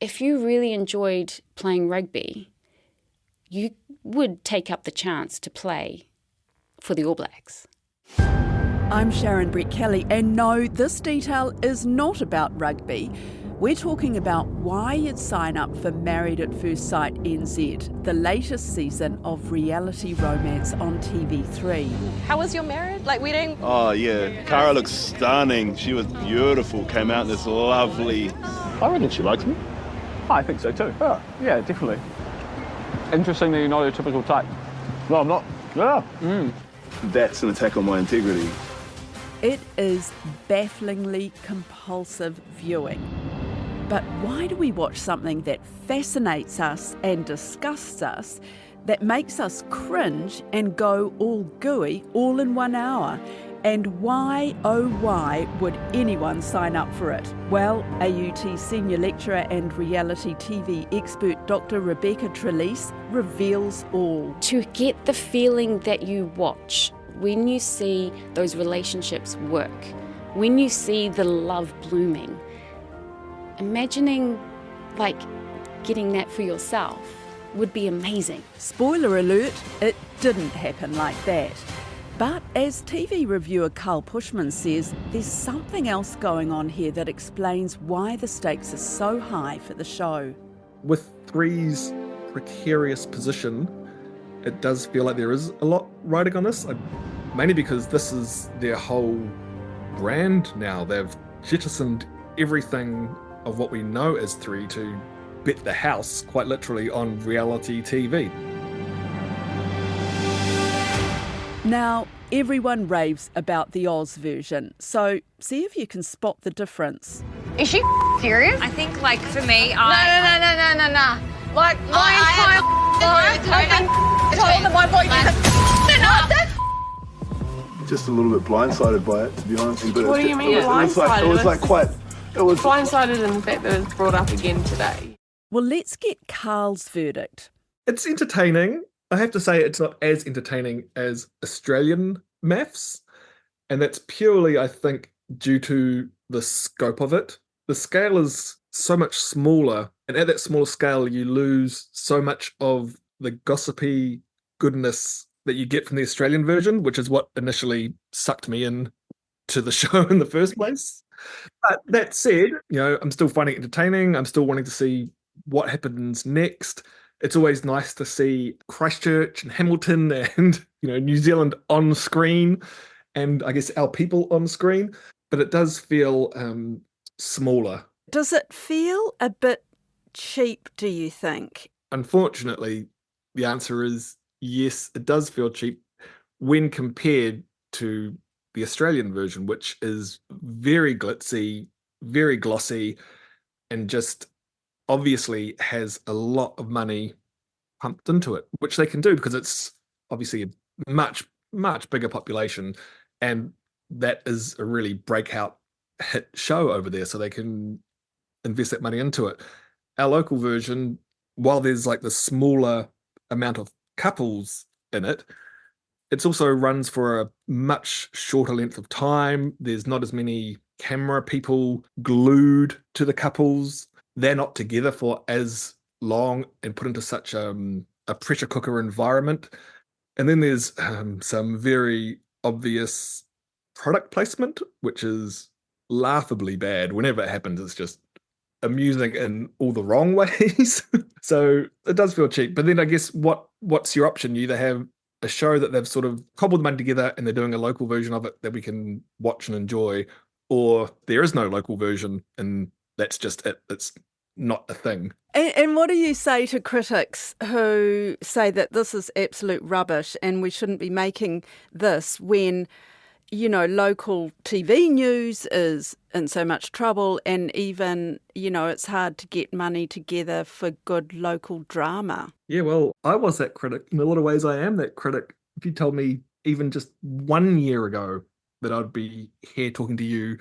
if you really enjoyed playing rugby, you would take up the chance to play for the All Blacks. I'm Sharon Brett Kelly, and no, this detail is not about rugby. We're talking about why you'd sign up for Married at First Sight NZ, the latest season of reality romance on TV3. How was your marriage? Like wedding? Oh, yeah. Cara looks stunning. She was beautiful. Came out in this lovely... I reckon she likes me. I think so too. Oh, Yeah, definitely. interestingly, you're not your typical type. No, I'm not. Yeah. That's an attack on my integrity. It is bafflingly compulsive viewing. But why do we watch something that fascinates us and disgusts us, that makes us cringe and go all gooey all in 1 hour? And why, oh why, would anyone sign up for it? Well, AUT Senior Lecturer and reality TV expert Dr. Rebecca Trelease reveals all. To get the feeling that you watch, when you see those relationships work, when you see the love blooming, imagining like getting that for yourself would be amazing. Spoiler alert, it didn't happen like that. But as TV reviewer Carl Pushman says, there's something else going on here that explains why the stakes are so high for the show. With Three's precarious position, it does feel like there is a lot riding on this, mainly because this is their whole brand now. They've jettisoned everything of what we know as Three to bet the house, quite literally, on reality TV. Now, everyone raves about the Oz version, so see if you can spot the difference. Is she serious? I think, like, for me, No. Like, my entire life, I've been told that my boyfriend is Just a little bit blindsided by it, to be honest. But What do you mean It was like quite... It was blindsided in the fact that it's brought up again today. Well, let's get Carl's verdict. It's entertaining. I have to say it's not as entertaining as Australian MAFS, and that's purely, I think, due to the scope of it. The scale is so much smaller, and at that smaller scale, you lose so much of the gossipy goodness that you get from the Australian version, which is what initially sucked me in to the show in the first place. But that said, I'm still finding it entertaining. I'm still wanting to see what happens next. It's always nice to see Christchurch and Hamilton and New Zealand on screen, and I guess our people on screen. But it does feel smaller. Does it feel a bit cheap, do you think? Unfortunately, the answer is yes, it does feel cheap when compared to the Australian version, which is very glitzy, very glossy, and just obviously has a lot of money pumped into it, which they can do because it's obviously a much, much bigger population, and that is a really breakout hit show over there, so they can invest that money into it. Our local version, while there's like the smaller amount of couples in it, it also runs for a much shorter length of time. There's not as many camera people glued to the couples. They're not together for as long and put into such a pressure cooker environment. And then there's some very obvious product placement, which is laughably bad. Whenever it happens, it's just amusing in all the wrong ways. So it does feel cheap. But then I guess what's your option? You either have a show that they've sort of cobbled the money together and they're doing a local version of it that we can watch and enjoy, or there is no local version and that's just it. It's not a thing. And what do you say to critics who say that this is absolute rubbish and we shouldn't be making this when, local TV news is in so much trouble, and even, it's hard to get money together for good local drama? Yeah, well, I was that critic. In a lot of ways, I am that critic. If you told me even just 1 year ago that I'd be here talking to you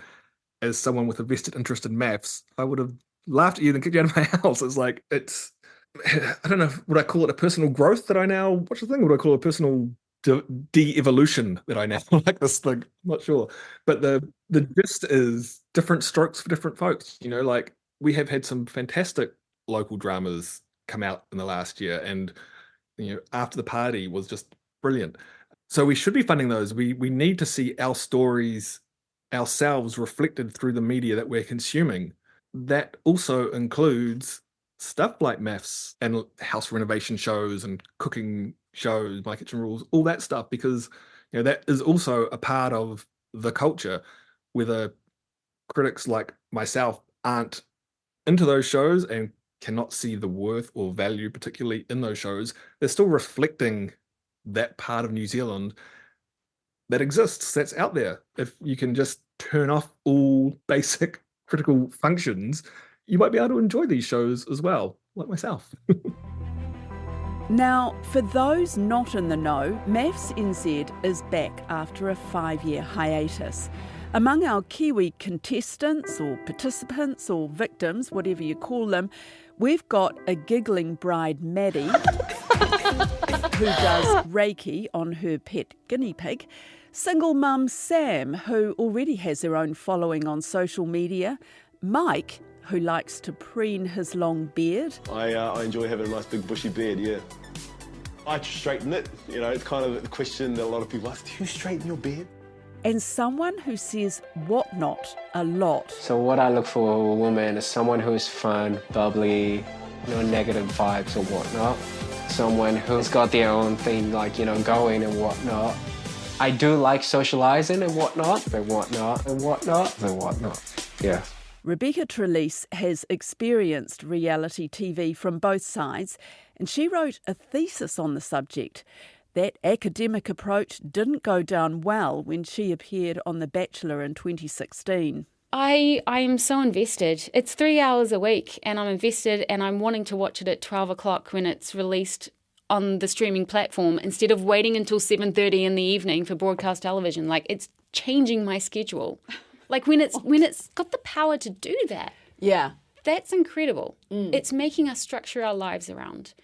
as someone with a vested interest in MAFS, I would have laughed at you and kicked you out of my house. It's like, I don't know, would I call it a personal growth that I now watch the thing? Would I call it a personal de-evolution that I now like this thing? I'm not sure. But the gist is different strokes for different folks. Like we have had some fantastic local dramas come out in the last year, and After the Party was just brilliant. So we should be funding those. We need to see our stories ourselves reflected through the media that we're consuming. That also includes stuff like MAFS and house renovation shows and cooking shows, My Kitchen Rules, all that stuff, because that is also a part of the culture. Whether critics like myself aren't into those shows and cannot see the worth or value particularly in those shows, they're still reflecting that part of New Zealand that exists, that's out there. If you can just turn off all basic critical functions, you might be able to enjoy these shows as well, like myself. Now, for those not in the know, MAFS NZ is back after a 5-year hiatus. Among our Kiwi contestants or participants or victims, whatever you call them, we've got a giggling bride, Maddie, who does Reiki on her pet guinea pig, single mum Sam, who already has her own following on social media, Mike, who likes to preen his long beard. I enjoy having a nice big bushy beard, yeah. I straighten it. It's kind of a question that a lot of people ask, do you straighten your beard? And someone who says what not a lot. So what I look for in a woman is someone who's fun, bubbly, no negative vibes or whatnot. Someone who's got their own thing, going and whatnot. I do like socialising and whatnot, yeah. Rebecca Trelease has experienced reality TV from both sides, and she wrote a thesis on the subject. That academic approach didn't go down well when she appeared on The Bachelor in 2016. I am so invested. It's 3 hours a week and I'm invested and I'm wanting to watch it at 12 o'clock when it's released on the streaming platform instead of waiting until 7:30 in the evening for broadcast television. It's changing my schedule. When it's got the power to do that. Yeah. That's incredible. It's making us structure our lives around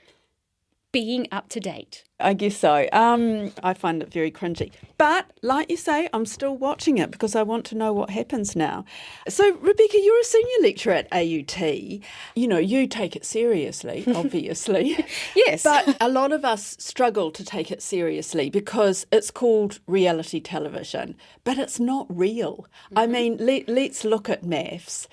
being up to date. I guess so. I find it very cringy. But, like you say, I'm still watching it because I want to know what happens now. So, Rebecca, you're a senior lecturer at AUT. You take it seriously, obviously. Yes. But a lot of us struggle to take it seriously because it's called reality television, but it's not real. Mm-hmm. I mean, let's look at MAFS.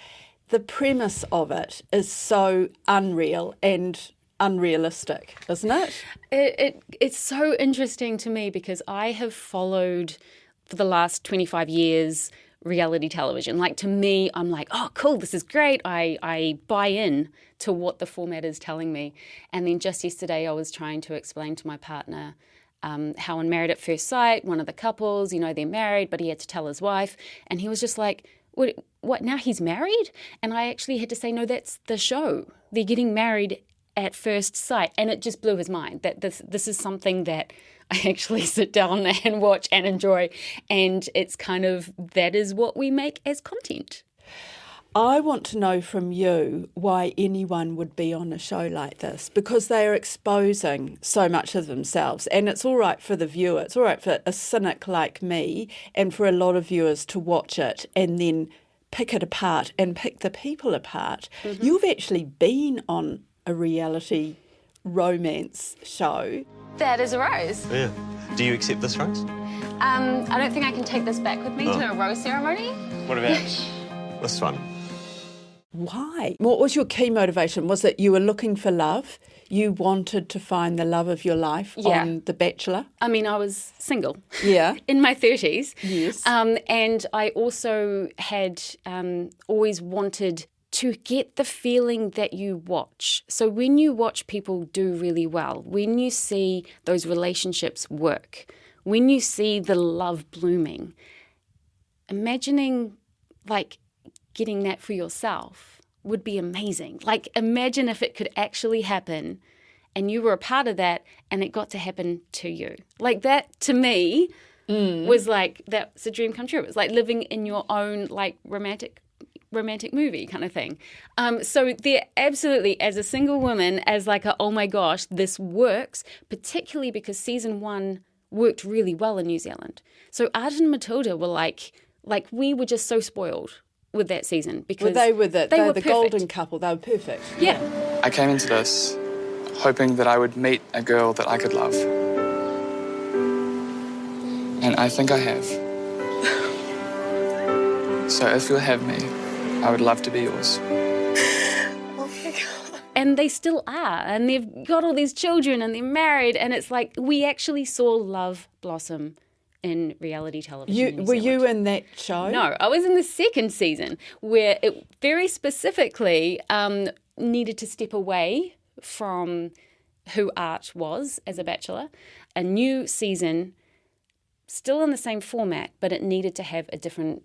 The premise of it is so unreal and unrealistic, isn't it? It's so interesting to me because I have followed for the last 25 years reality television. To me, I'm like, oh, cool, this is great. I buy in to what the format is telling me. And then just yesterday I was trying to explain to my partner how on Married at First Sight, one of the couples, they're married, but he had to tell his wife. And he was just like, what, now he's married? And I actually had to say, no, that's the show. They're getting married at first sight, and it just blew his mind that this is something that I actually sit down and watch and enjoy, and it's kind of, that is what we make as content. I want to know from you why anyone would be on a show like this, because they are exposing so much of themselves, and it's all right for the viewer, it's all right for a cynic like me and for a lot of viewers to watch it and then pick it apart and pick the people apart. Mm-hmm. You've actually been on a reality romance show. That is a rose. Yeah. Do you accept this rose? I don't think I can take this back with me to a rose ceremony. What about this one? Why? What was your key motivation? Was it you were looking for love? You wanted to find the love of your life on The Bachelor? I mean, I was single. Yeah. In my 30s. Yes. And I also had always wanted to get the feeling that you watch. So when you watch people do really well, when you see those relationships work, when you see the love blooming, imagining getting that for yourself would be amazing. Imagine if it could actually happen and you were a part of that and it got to happen to you. That to me was that's a dream come true. It was like living in your own romantic movie kind of thing. So there absolutely, as a single woman, as oh my gosh, this works, particularly because season 1 worked really well in New Zealand. So Art and Matilda were we were just so spoiled. with that season because they were the perfect. golden couple. They were perfect. Yeah. I came into this hoping that I would meet a girl that I could love. And I think I have. So if you'll have me, I would love to be yours. And they still are, and they've got all these children, and they're married, and it's like we actually saw love blossom in reality television. Were you in that show? No, I was in the second season where it very specifically needed to step away from who Art was as a bachelor. A new season, still in the same format, but it needed to have a different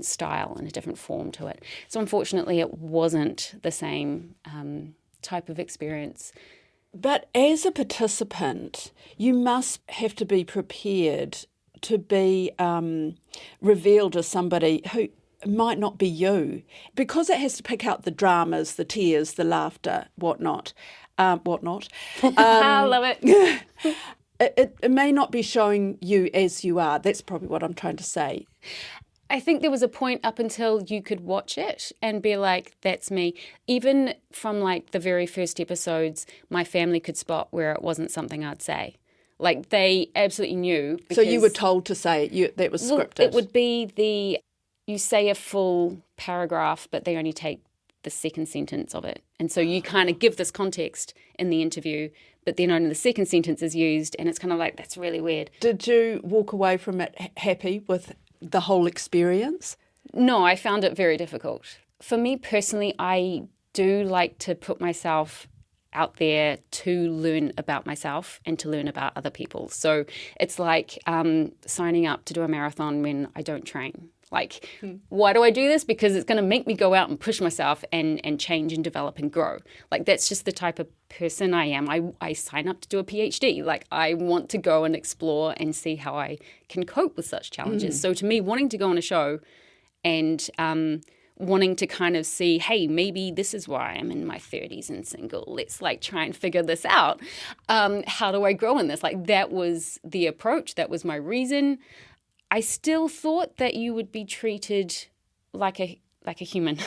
style and a different form to it. So unfortunately, it wasn't the same type of experience. But as a participant, you must have to be prepared to be revealed as somebody who might not be you, because it has to pick out the dramas, the tears, the laughter, whatnot. I love it. It may not be showing you as you are. That's probably what I'm trying to say. I think there was a point up until you could watch it and be like, that's me. Even from like the very first episodes, my family could spot where it wasn't something I'd say. Like they absolutely knew. So you were told to say it, that was scripted? It would be you say a full paragraph, but they only take the second sentence of it. And so you kind of give this context in the interview, but then only the second sentence is used, and it's kind of like, that's really weird. Did you walk away from it happy with the whole experience? No, I found it very difficult. For me personally, I do like to put myself out there to learn about myself and to learn about other people. So it's like signing up to do a marathon when I don't train. Like, why do I do this? Because it's going to make me go out and push myself and change and develop and grow. Like, that's just the type of person I am. I sign up to do a PhD. Like, I want to go and explore and see how I can cope with such challenges. So to me, wanting to go on a show and wanting to kind of see, hey, maybe this is why I'm in my 30s and single. Let's like try and figure this out. How do I grow in this? Like, that was the approach. That was my reason. I still thought that you would be treated like a human.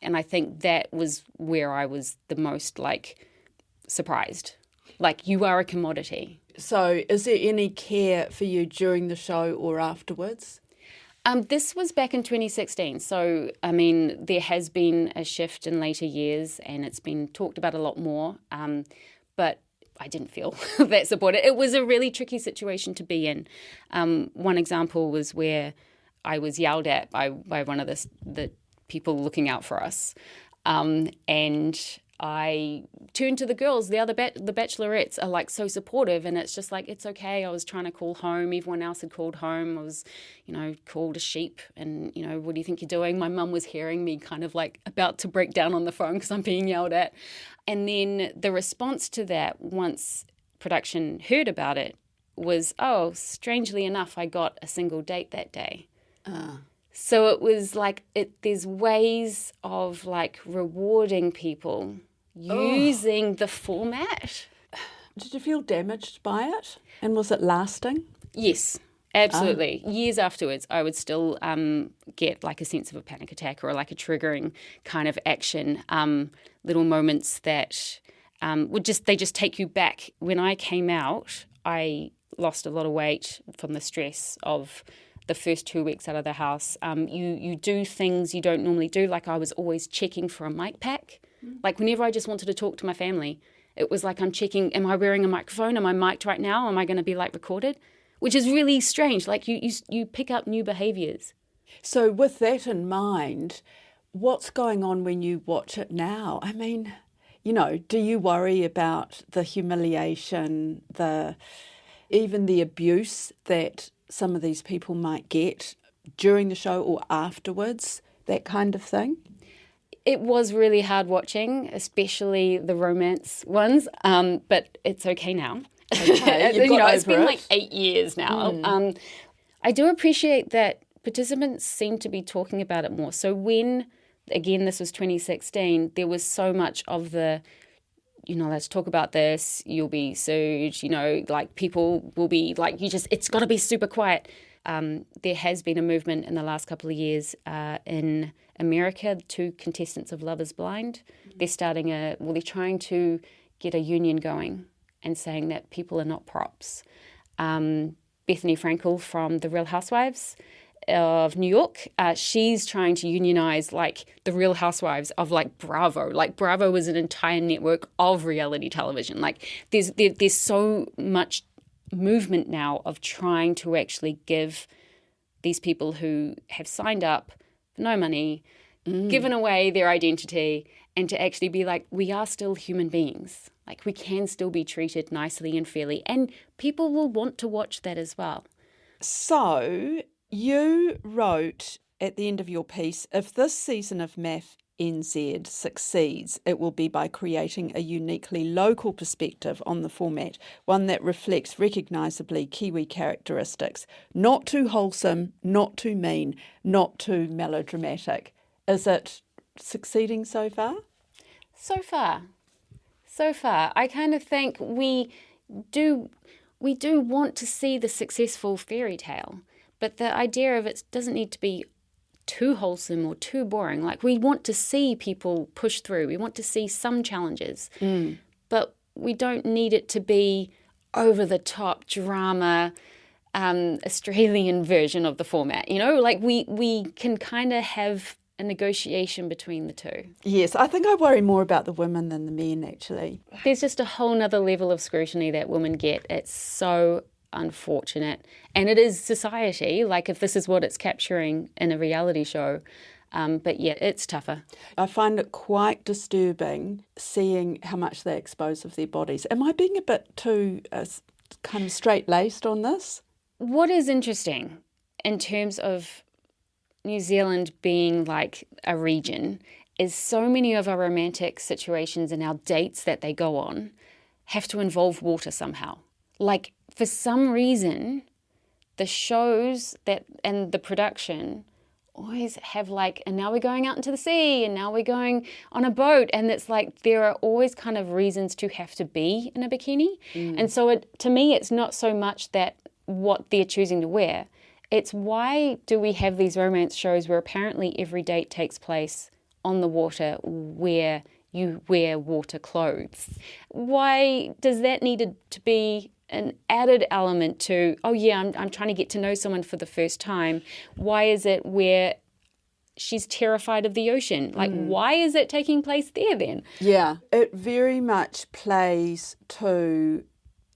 And I think that was where I was the most like surprised. Like, you are a commodity. So is there any care for you during the show or afterwards? This was back in 2016. So, I mean, there has been a shift in later years and it's been talked about a lot more. But I didn't feel that supported. It was a really tricky situation to be in. One example was where I was yelled at by one of the people looking out for us. And I turned to the girls. The bachelorettes are like so supportive, and it's just like, it's okay. I was trying to call home. Everyone else had called home. I was, called a sheep and, what do you think you're doing? My mum was hearing me kind of like about to break down on the phone because I'm being yelled at. And then the response to that, once production heard about it, was, oh, strangely enough, I got a single date that day. So it was like, there's ways of like rewarding people using the format. Did you feel damaged by it? And was it lasting? Yes, absolutely. Years afterwards, I would still get like a sense of a panic attack or like a triggering kind of action, little moments that they just take you back. When I came out, I lost a lot of weight from the stress of the first 2 weeks out of the house. You do things you don't normally do. Like, I was always checking for a mic pack. Like, whenever I just wanted to talk to my family, it was like I'm checking, am I wearing a microphone? Am I mic'd right now? Am I going to be like recorded? Which is really strange. Like, you pick up new behaviours. So with that in mind, what's going on when you watch it now? I mean, do you worry about the humiliation, even the abuse that some of these people might get during the show or afterwards, that kind of thing? It was really hard watching, especially the romance ones, but it's okay now. Okay, it's been like 8 years now. I do appreciate that participants seem to be talking about it more. So when, again, this was 2016, there was so much of the, let's talk about this, you'll be sued, like people will be like, it's got to be super quiet. there has been a movement in the last couple of years in America. 2 contestants of Love is Blind. They're they're trying to get a union going and saying that people are not props. Bethany Frankel from The Real Housewives of New York, she's trying to unionize like the Real Housewives of like Bravo. Like Bravo is an entire network of reality television. Like there's so much movement now of trying to actually give these people who have signed up for no money, given away their identity, and to actually be like, we are still human beings. Like we can still be treated nicely and fairly, and people will want to watch that as well. So you wrote at the end of your piece, if this season of MAFS NZ succeeds, it will be by creating a uniquely local perspective on the format, one that reflects recognisably Kiwi characteristics, not too wholesome, not too mean, not too melodramatic. Is it succeeding so far? So far. I kind of think we do want to see the successful fairy tale, but the idea of it doesn't need to be too wholesome or too boring. Like we want to see people push through. We want to see some challenges, but we don't need it to be over the top drama, Australian version of the format. You know, like we can kind of have a negotiation between the two. Yes, I think I worry more about the women than the men, actually. There's just a whole nother level of scrutiny that women get. It's so unfortunate. And it is society, like if this is what it's capturing in a reality show. But yeah, it's tougher. I find it quite disturbing seeing how much they expose of their bodies. Am I being a bit too kind of straight-laced on this? What is interesting in terms of New Zealand being like a region is so many of our romantic situations and our dates that they go on have to involve water somehow. Like for some reason, the shows that and the production always have like, and now we're going out into the sea and now we're going on a boat, and it's like there are always kind of reasons to have to be in a bikini. And so to me it's not so much that what they're choosing to wear. It's why do we have these romance shows where apparently every date takes place on the water where you wear water clothes? Why does that need to be an added element to, oh yeah, I'm trying to get to know someone for the first time? Why is it where she's terrified of the ocean? Like, why is it taking place there then? Yeah, it very much plays to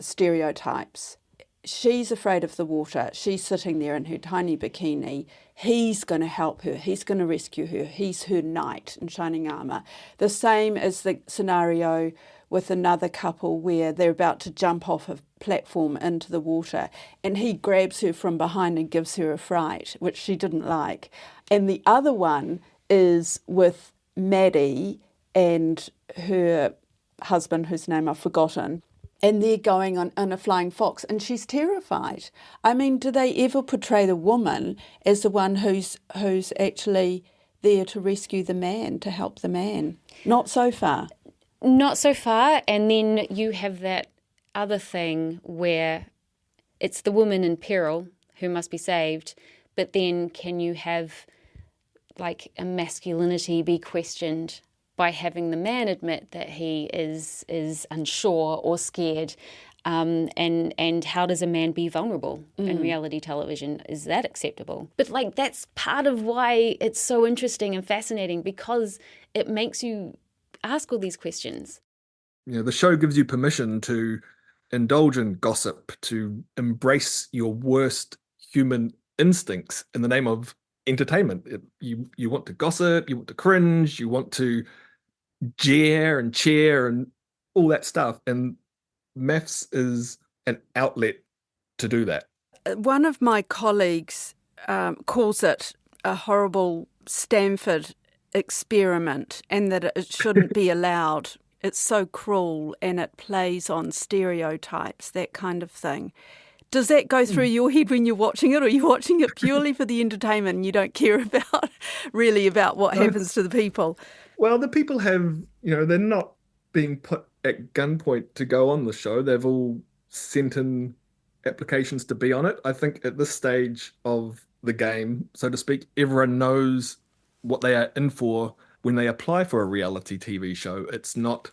stereotypes. She's afraid of the water. She's sitting there in her tiny bikini. He's going to help her. He's going to rescue her. He's her knight in shining armour. The same as the scenario with another couple where they're about to jump off a platform into the water and he grabs her from behind and gives her a fright, which she didn't like. And the other one is with Maddie and her husband, whose name I've forgotten, and they're going on a flying fox, and she's terrified. I mean, do they ever portray the woman as the one who's actually there to rescue the man, to help the man? Not so far. Not so far, and then you have that other thing where it's the woman in peril who must be saved, but then can you have like a masculinity be questioned by having the man admit that he is unsure or scared, and how does a man be vulnerable in reality television? Is that acceptable? But like that's part of why it's so interesting and fascinating, because it makes you ask all these questions. You know, the show gives you permission to indulge in gossip, to embrace your worst human instincts in the name of entertainment. You want to gossip, you want to cringe, you want to jeer and cheer and all that stuff, and MAFS is an outlet to do that. One of my colleagues calls it a horrible Stanford experiment, and that it shouldn't be allowed. It's so cruel and it plays on stereotypes, that kind of thing. Does that go through your head when you're watching it, or are you watching it purely for the entertainment and you don't care about what happens to the people? Well, the people have, they're not being put at gunpoint to go on the show. They've all sent in applications to be on it. I think at this stage of the game, so to speak, everyone knows what they are in for when they apply for a reality TV show. It's not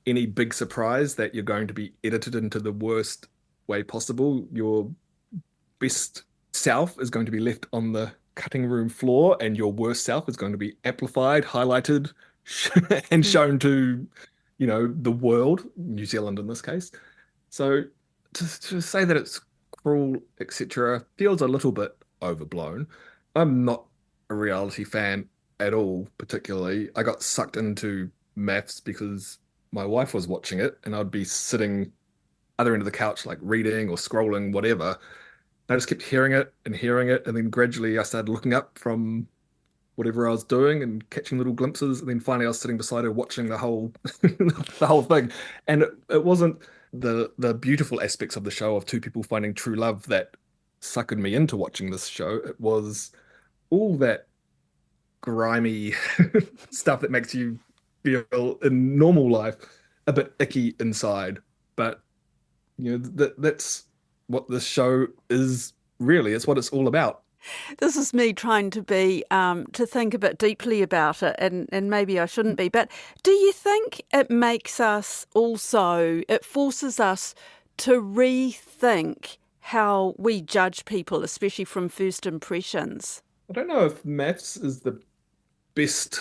any big surprise that you're going to be edited into the worst way possible. Your best self is going to be left on the cutting room floor, and your worst self is going to be amplified, highlighted, and shown to, the world, New Zealand in this case. So to say that it's cruel, etc., feels a little bit overblown. I'm not a reality fan at all, particularly. I got sucked into MAFS because my wife was watching it, and I'd be sitting other end of the couch, like reading or scrolling, whatever. I just kept hearing it, and then gradually I started looking up from whatever I was doing and catching little glimpses, and then finally I was sitting beside her watching the whole the whole thing. And it wasn't the beautiful aspects of the show of two people finding true love that suckered me into watching this show. It was all that grimy stuff that makes you feel in normal life a bit icky inside. But that's what this show is really. It's what it's all about. This is me trying to be to think a bit deeply about it, and maybe I shouldn't be. But do you think it makes us it forces us to rethink how we judge people, especially from first impressions? I don't know if MAFS is the best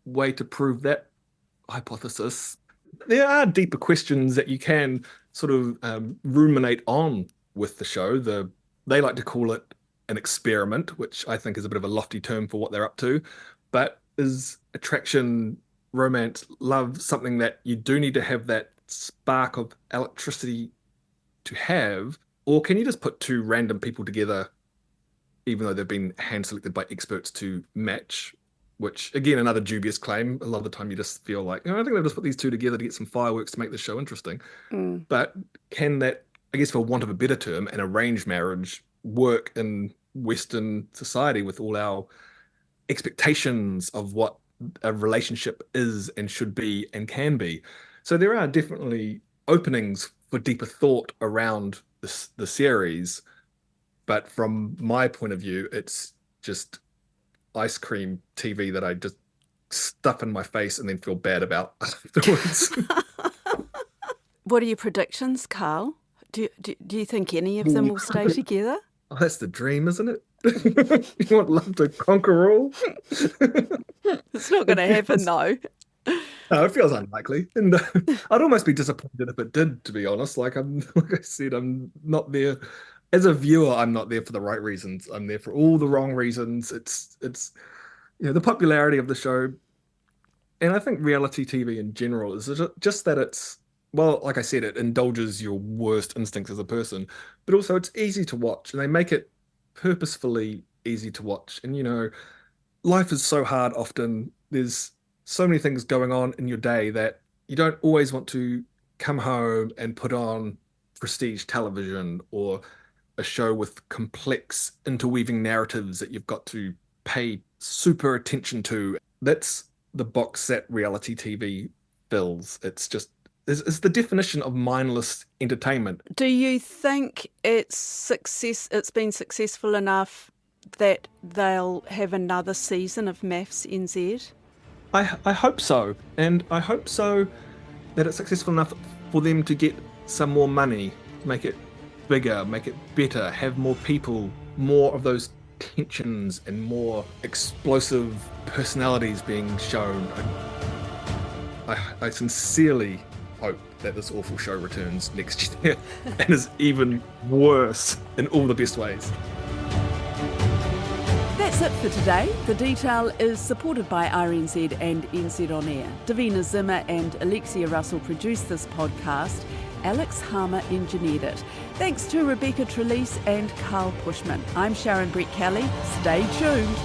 way to prove that hypothesis. There are deeper questions that you can sort of ruminate on with the show. They like to call it an experiment, which I think is a bit of a lofty term for what they're up to. But is attraction, romance, love something that you do need to have that spark of electricity to have? Or can you just put two random people together, even though they've been hand-selected by experts to match? Which, again, another dubious claim. A lot of the time you just feel like, I think they've just put these two together to get some fireworks to make the show interesting. But can that, I guess for want of a better term, an arranged marriage work in Western society with all our expectations of what a relationship is and should be and can be? So there are definitely openings for deeper thought around the series. But from my point of view, it's just ice cream TV that I just stuff in my face and then feel bad about afterwards. What are your predictions, Carl? Do you think any of them will stay together? Oh, that's the dream, isn't it? You want love to conquer all? It's not going to happen, though. No, it feels unlikely, and I'd almost be disappointed if it did. To be honest, like I said, I'm not there as a viewer. I'm not there for the right reasons. I'm there for all the wrong reasons. It's the popularity of the show, and I think reality TV in general is just that it's, well, like I said, it indulges your worst instincts as a person, but also it's easy to watch, and they make it purposefully easy to watch. And life is so hard often. There's so many things going on in your day that you don't always want to come home and put on prestige television or a show with complex interweaving narratives that you've got to pay super attention to. That's the box that reality TV fills. It's the definition of mindless entertainment. Do you think it's been successful enough that they'll have another season of MAFS NZ? I hope so. And I hope so that it's successful enough for them to get some more money, make it bigger, make it better, have more people, more of those tensions and more explosive personalities being shown. I sincerely hope that this awful show returns next year and is even worse in all the best ways. That's it for today. The Detail is supported by RNZ and NZ On Air. Davina Zimmer and Alexia Russell produced this podcast. Alex Harmer engineered it. Thanks to Rebecca Trelease and Carl Pushman. I'm Sharon Brett Kelly. Stay tuned.